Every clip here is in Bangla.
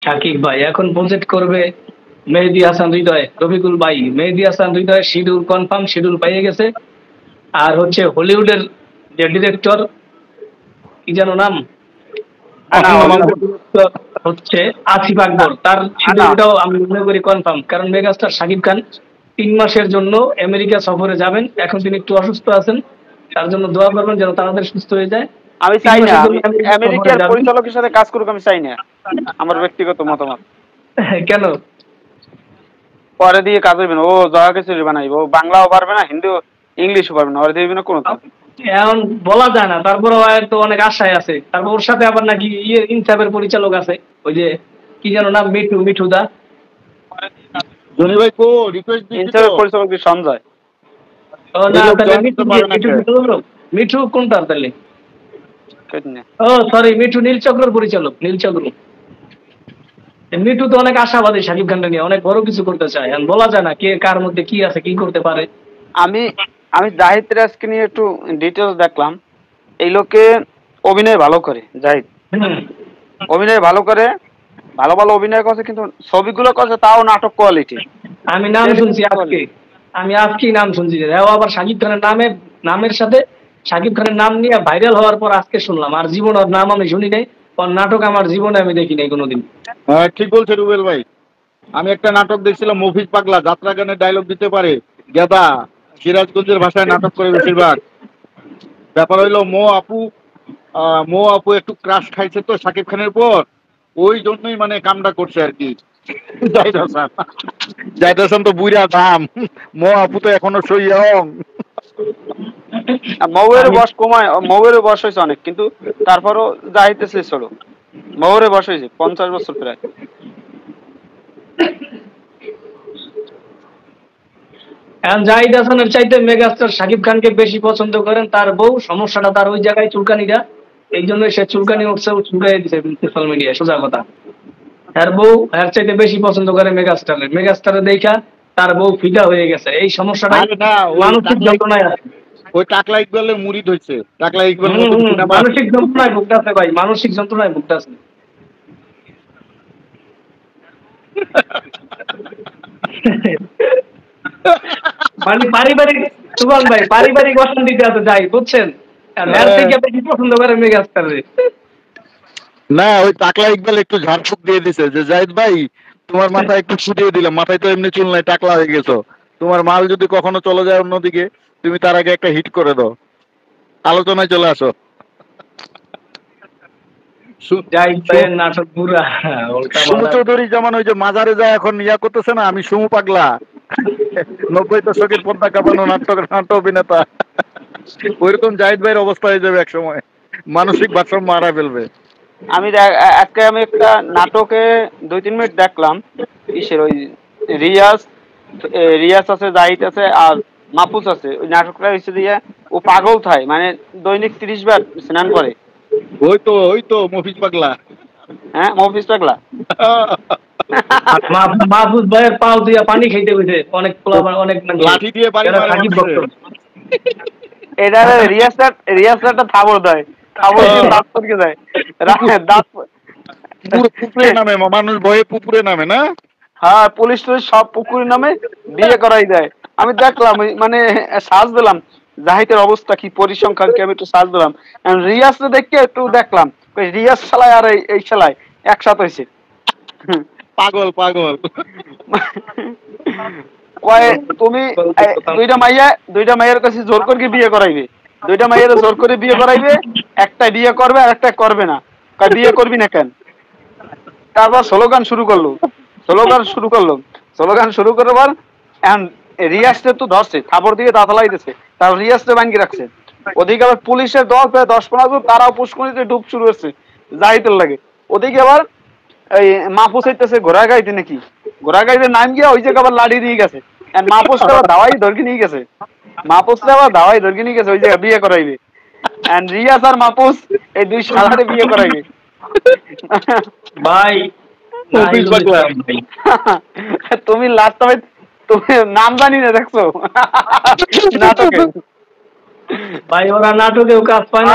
শাকিব ভাই এখন প্রজেক্ট করবে মেহেদী হাসান হৃদয়, রফিকুল ভাই মেহেদী হাসান হৃদয় শিডিউল কনফার্ম, শিডিউল পেয়ে গেছে। আর হচ্ছে হলিউডের যে ডিরেক্টর, কি যেন নাম, হচ্ছে আসিফ আকবর, তার শিডিউলটাও আমি মনে করি কনফার্ম। কারণ মেগাস্টার শাকিব খান 3 মাসের জন্য আমেরিকা সফরে যাবেন। এখন তিনি একটু অসুস্থ আছেন, তার জন্য দোয়া করবেন যেন তাড়াতাড়ি সুস্থ হয়ে যায়। আমি চাই না আমেরিকার পরিচালকের সাথে কাজ করুক, আমি চাই না, আমার ব্যক্তিগত মতামত। কেন? পরে দিয়ে কাজ হইবে না, ও যা কিছু বানাইবে, ও বাংলাও পারবে না, হিন্দি ইংলিশও পারবে না, ওরে দিবে না কোনো কাজ। এখন বলা যায় না, তারপরে তো অনেক আশায় আছে। তারপর ওর সাথে আবার নাকি ইনসাফের পরিচালক আছে, ওই যে কি যেন নাম, মিঠু দা। জনি ভাই কো রিকোয়েস্ট দিছি তো, ইনসাফের পরিচালক কি সঞ্জয়? ও না, তাহলে মিঠু কোনটা তাহলে? ও সরি, মিঠু নীলচক্রর পরিচালক, নীলচক্র। মিঠু তো অনেক আশাবাদী শাকিব খানকে নিয়ে, অনেক বড় কিছু করতে চায়। এখন বলা যায় না কে কার মধ্যে কি আছে, কি করতে পারে। আমি জাহিদ রাজকে নিয়ে একটু ডিটেলস দেখলাম। এই লোকে অভিনয় ভালো করে, জাহিদ অভিনয় ভালো করে, ভালো ভালো অভিনয় করছে, কিন্তু ছবিগুলো করছে তাও নাটক কোয়ালিটি। আমি নাম শুনছি আজকে, আমি আজকেই নাম শুনছি যে আবার শাকিব খানের নামের সাথে শাকিব খানের নাম নিয়ে ভাইরাল হওয়ার পর আজকে শুনলাম। আর জীবন ওর নাম আমি শুনি নাই, ওর নাটক আমার জীবনে আমি দেখি নাই কোনোদিন। হ্যাঁ ঠিক বলছে রুবেল ভাই। আমি একটা নাটক দেখছিলাম, মফিজ পাগলা, যাত্রা গানের ডায়লগ দিতে পারে, গেদা, সিরাজগঞ্জের ভাষায় নাটক করে বেশিরভাগ। ব্যাপার হইলো মো আপু একটু ক্রাশ খাইছে তো শাকিব খানের পর, ওই জন্যই মানে কামটা করছে আর কি। জাহিদ হাসান তো বুড়া দাম, মো আপু তো এখনো সইয়ং। মৌয়ের বয়স কমায়, মৌয়ের বয়স হয়েছে অনেক, কিন্তু তারপরও জাহিদ শেষ হলো, মৌয়ের বয়স হয়েছে 50 বছর প্রায়। জাহিদ হাসানের চাইতে মেগাস্টার শাকিব খানকে বেশি পছন্দ করেন তার বউ। সমস্যাটা তার ওই জায়গায় চুলকানিটা, এই জন্য সে চুলকানি উঠছে, চুলকাই দিচ্ছে সোশ্যাল মিডিয়ায়, সোজা কথা। তার বউ এর চাইতে বেশি পছন্দ করে মেগাস্টারের দেখা তার বউ ফিদা হয়ে গেছে। এই সমস্যাটা মানসিক যন্ত্রণায় আছে। ওই টাকলা ইকবালের মুরিদ হয়েছে, টাকলা ইকবাল মানসিক যন্ত্রণায় ভুগতেছে ভাই, মানসিক যন্ত্রণায় ভুগতেছে। মানে পারিবারিক, সুবল ভাই পারিবারিক অশান্তিতে আছে যাই, বুঝছেন? পছন্দ করে মেগাস্টারে। না, ওই টাকলা ইকবাল একটু ঝাড়ফুঁক দিয়ে দিছে যে জাহিদ ভাই তোমার মাথায় একটু ফুটিয়ে দিলাম, মাথায় তো এমনি চুল নাই, টাকলা হয়ে গেছো, তোমার মাল যদি কখনো চলে যায় অন্যদিকে তুমি তার আগে একটা হিট করে দাও, আলোচনায় চলে আসো। সুমু চৌধুরী যেমন ওই যে মাজারে যায় এখন ইয়া করতেছে না, আমি সুমু পাগলা, 90 দশকের পর্দা কাঁপানো নাট্য অভিনেতা, ওইরকম জাহিদ ভাইয়ের অবস্থা হয়ে যাবে এক সময়, মানসিক ভারসাম্য হারা ফেলবে। আমি একটা নাটকে 2-3 মিনিট দেখলাম, কিসের ওই রিয়াজ আছে, জাহিদ আছে আর মাহফুজ আছে। ওই নাটকটা হচ্ছে দিয়ে ও পাগল থাকে, মানে দৈনিক 30 বার স্নান করে। ওই তো মফিজ পাগলা। হ্যাঁ মফিজ পাগলা। মাহফুজ ভাইয়ের পাও দিয়া পানি খাইতে হইছে, অনেক লাঠি দিয়ে বাড়ি মারে। এটা রিয়াজটা থাবড় দেয়, থাবড় দিয়ে দাঁত পড়কে যায়, দাঁত পুকুরে নামে, মানুষ ভয়ে পুকুরে নামে না। হ্যাঁ পুলিশ সব পুকুরে নামে, বিয়ে করাই দেয়। আমি দেখলাম, মানে সাজ দিলাম জাহিদের অবস্থা কি, পরিসংখ্যান কি, আমি একটু সাজ দিলাম। রিয়াজকে দেখে একটু দেখলাম, রিয়াজ শালায় আর এই শালায় একসাথে হয়েছে। পাগল তুমি দুইটা মাইয়ের কাছে জোর করে বিয়ে করাইবে, দুইটা মাইয়ের জোর করে বিয়ে করাইবে, একটা বিয়ে করবে আর একটা করবে না। বিয়ে করবি না কেন? তারপর স্লোগান শুরু করলো, স্লোগান শুরু করবার এখন রিয়াজকে তো ধরছে, থাপড় দিয়ে দাঁতলাইতেছে, তার রিয়াজকে ভাঙ্গি রাখছে। ওদিকে আবার পুলিশের দল প্রায় 10-15 জন, তারাও পুষ্করিতে ডুব শুরু হচ্ছে জাহিদের লাগে। ওদিকে আবার এই মাহফুজ হইতেছে ঘোড়া গাইতে নাকি, ঘোড়া গাইতে নাম গিয়া ওই জায়গা আবার লাড়ি দিয়ে গেছে। মাহফুজটা আবার দাওয়াই ধরকে নিয়ে গেছে, ওই জায়গায় বিয়ে করাইবে। রিয়াজ আর মাহফুজ এই দুই শালারে বিয়ে করাইবে ভাই। তুমি লাস্ট টাইম তুমি নাম জানি না দেখছো নাটকে ভাই, ওরা নাটকেও কাজ পায় না,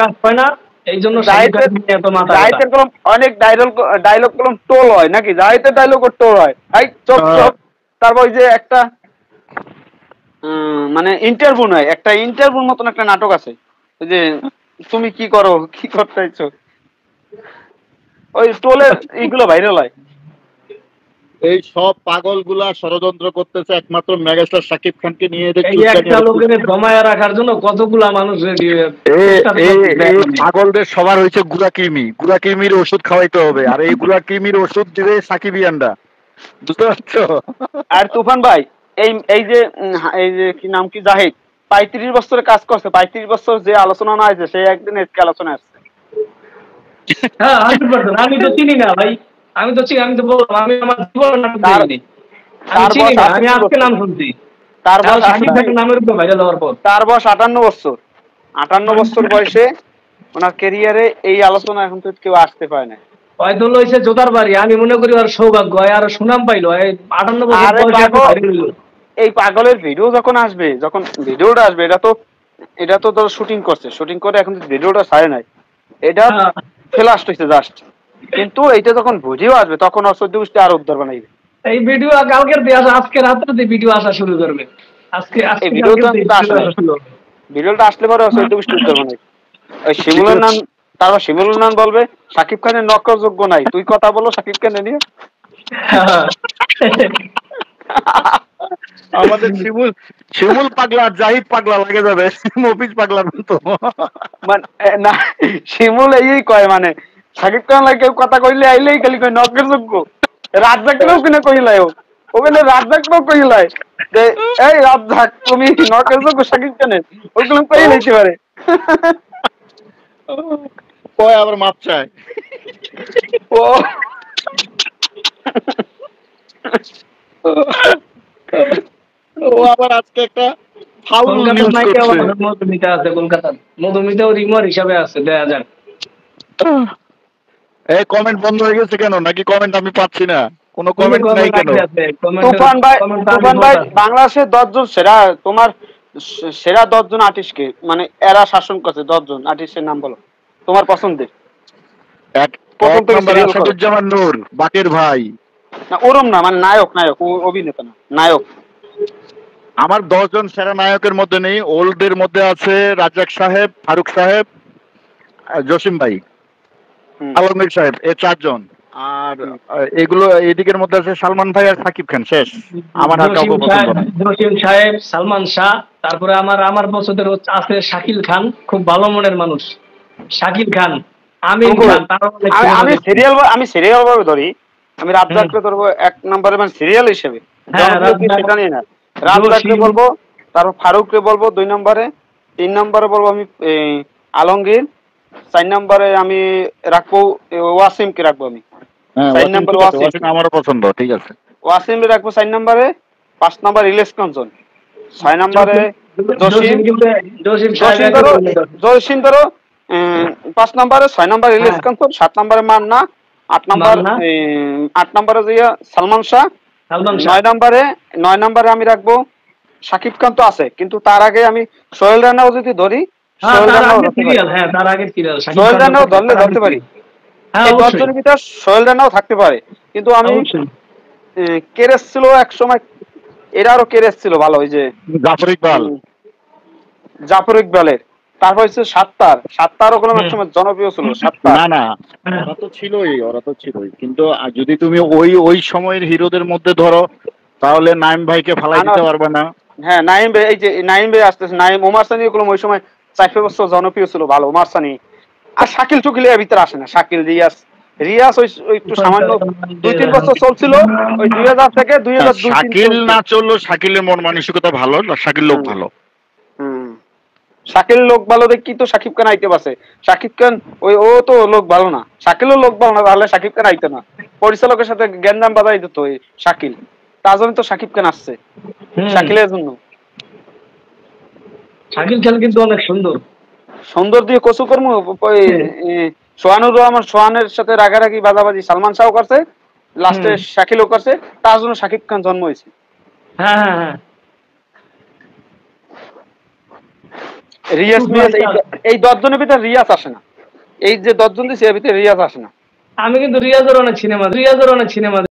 কাজ পায় না, এই জন্য শাকিব খান নিয়ে এত মাথা ব্যথা। জাহিদের কলম অনেক ডায়লগ কলম টোল হয় নাকি? জাহিদের ডায়লগ টোল হয়। এই চুপ চুপ। তারপর ওই যে একটা মানে ইন্টারভিউ নয়, একটা ইন্টারভিউর মতন একটা নাটক আছে, ওই যে তুমি কি করো, কি করতে চাইছো, ওই টোলের এইগুলো ভাইরাল হয়। এই সব পাগলগুলা ষড়যন্ত্র করতেছে একমাত্র মেগাস্টার শাকিব খানকে নিয়ে। এদের এই চুলকানি একটা লোকের জমায়ে রাখার জন্য কতগুলা মানুষ রেডি হয়ে এই পাগলদের সবার হয়েছে গুড়াকৃমি। গুড়াকৃমির ওষুধ খাওয়াইতে হবে, আর এই গুড়াকৃমির ওষুধ দিবে সাকিবিয়ানরা, বুঝতে পারছো? আর তুফান ভাই, এই এই যে এই যে কি নাম কি, জাহিদ 35 বছরে কাজ করছে, 35 বছর যে আলোচনা না হয়েছে সে একদিন এসকে আলোচনা আসছে। হ্যাঁ 100%। আমি তো চিনি না ভাই, আমি তো বললাম আমি আমার জীবনে নাটক দেখিনি, আমি চিনি না, আমি আজকে নাম শুনছি। তার বয়স শাকিব খানের নামের উপর ভাইরাল হওয়ার পর। তার বয়স 58 বছর। 58 বছর বয়সে ওনার ক্যারিয়ারে এই আলোচনা এখন তো কেউ আসতে পারে না। হয়তো লইছে জোতার বাড়ি, আমি মনে করি আর সৌভাগ্য হয় আর সুনাম পাইলো। এই 58 বছর আরে বয়সে এত পাগল, ভাইরাল হইলো। এই পাগলের ভিডিও যখন আসবে, যখন ভিডিওটা আসবে, এটা তো ধর শুটিং করছে, শুটিং করে এখন ভিডিওটা ছাড়ে নাই, এটা হ্যাঁ। ফ্লাস্ট হইছে জাস্ট। কিন্তু এইটা যখন ভিডিও আসবে তখন ওর 14 গোষ্ঠী আর উদ্ধার বানাইবে। এই ভিডিও কালকের দিয়ে আসা, আজকে রাত্রে ভিডিও আসা শুরু করবে। আজকে এই আজকে ভিডিওটা কালকের দিয়ে তো ভিডিও আসে নাই, আসা শুরু হবে। ভিডিওটা আসলে পরে ওর 14 গোষ্ঠী উদ্ধার বানাইবে। ওই শিমুলের নাম, তারপর শিমুলের নাম বলবে শাকিব খানের নকর যোগ্য নাই, তুই কথা বলো শাকিব খানের নিয়ে। হ্যাঁ। আমাদের শিমুল, শিমুল পাগলা আর জাহিদ পাগলা লাগে যাবে, মফিজ পাগলার মতো। মানে না, শিমুল এই কয় মানে শাকিব খান লাগে কেউ কথা কইলে আইলেই খালি কয় নকের যোগ্য। রাজ্জাকেও কিনা কইলাই, ওখানে রাজ্জাকও কইলাই যে এই রাজ্জাক তুমি নকের যোগ্য শাকিব খানের, ওইগুলো কই লইতে পারে। কয় আবার মাপ চায়। ও ও আবার আজকে একটা ফাউল কলকাতার নিউজ নায়িকা করছে। মধুমিতা আছে, কলকাতার মধুমিতাও রিমোর হিসাবে আছে, দেখা যাক। এই কমেন্ট বন্ধ হয়ে গেছে কেন? নাকি কমেন্ট আমি পাচ্ছি না? কোনো কমেন্ট নাই কেন? তুফান ভাই বাংলাদেশের 10 জন সেরা, তোমার সেরা 10 জন আর্টিস্টকে মানে এরা শাসন করছে, 10 জন আর্টিস্টের নাম বলো তোমার পছন্দের। এক প্রথম থেকে নম্বরে serial করো। আসাদুজ্জামান নূর, বাকের ভাই। না ওরম না, মানে নায়ক, অভিনেতা না, নায়ক। আমার 10 জন সেরা নায়কের মধ্যে নেই, ওল্ডদের মধ্যে আছে রাজ্জাক সাহেব, ফারুক সাহেব, জসিম ভাই, আলমগীর সাহেব, এই 4 জন। আর এগুলো এদিকের মধ্যে আছে সালমান ভাই আর সাকিব খান, শেষ। আমার আর কাউকে পছন্দ না। জসিম সাহেব, সালমান শাহ, তারপরে আমার পছন্দের আছে শাকিল খান, খুব ভালো মনের মানুষ। শাকিল খান, আমির খান, আমি সিরিয়াল ভাবে ধরি, আমি রাজ্জাককে ধরবো 1 নম্বরে, মানে সিরিয়াল হিসেবে সেটা নিয়ে না। রাজ্জাককে বলবো, তারপর ফারুককে বলবো 2 নম্বরে, 3 নম্বরে বলবো আমি আলমগীর, 4 নম্বরে আমি রাখবো ওয়াসিমকে রাখবো আমি। 4 নম্বরে ওয়াসিম আমারও পছন্দ, ঠিক আছে। ওয়াসিম রাখবো 4 নম্বরে, 5 নম্বর ইলিয়াস কাঞ্চন, 6 নম্বরে জসিম ধরো 5 নম্বরে, 6 নম্বর ইলিয়াস কাঞ্চন, 7 নম্বরে মান্না, 8 নম্বরে সালমান শাহ, 9 নম্বরে আমি রাখবো শাকিব খান তো আছে, কিন্তু তার আগে আমি সোহেল রানাও যদি ধরি, সোহেল রানাও ধরতে পারি। এই 10 জনের ভিতর সোহেল রানাও থাকতে পারে, কিন্তু আমি কেরেস ছিল এক সময়, এরা আরো কেরেস ছিল ভালো, ওই যে জাফর ইকবালের। তারপর হচ্ছে সাত্তার ওগুলো এক সময় জনপ্রিয় ছিল। না ওরা তো ছিলই, কিন্তু যদি তুমি ওই সময়ের হিরোদের মধ্যে ধরো, তাহলে নাইম ভাইকে ফালাই দিতে পারবে না। হ্যাঁ নাইম ভাই, এই যে নাইম ভাই আসতেছে, নাইম, ওমর সানি ওগুলো ওই সময় 4 বছর জনপ্রিয় ছিল ভালো, ওমর সানি। আর শাকিল চুকিল এর ভিতরে আসে না, শাকিল রিয়াজ ওই একটু সামান্য 2-3 বছর চলছিল, ওই 2000 থেকে 2002। শাকিল না চললো, শাকিলের মন মানসিকতা ভালো, শাকিল লোক ভালো। শাকিল লোক ভালো দেখি তো শাকিব খান আইতে পারছে। শাকিব খান ও তো লোক ভালো না, শাকিলও লোক ভালো না, তাহলে শাকিব খান আইতে না। পরিচালকের সাথে গ্যান্দাম বাজাই দিত ওই শাকিল, তার জন্য তো শাকিব খান আসছে, শাকিলের জন্য। শাকিল খান কিন্তু অনেক সুন্দর দিয়ে কচু কর্ম। সোহানুর রহমান, সোহানের সাথে রাগারাগি বাজাবাজি সালমান শাহ করছে, লাস্টে শাকিলও করছে, তার জন্য শাকিব খান জন্ম হয়েছে। রিয়াজ, এই 10 জনের ভিতরে রিয়াজ আসে না। এই যে 10 জন দিছে এর ভিতরে রিয়াজ আসে না। আমি কিন্তু রিয়াজের অনেক সিনেমা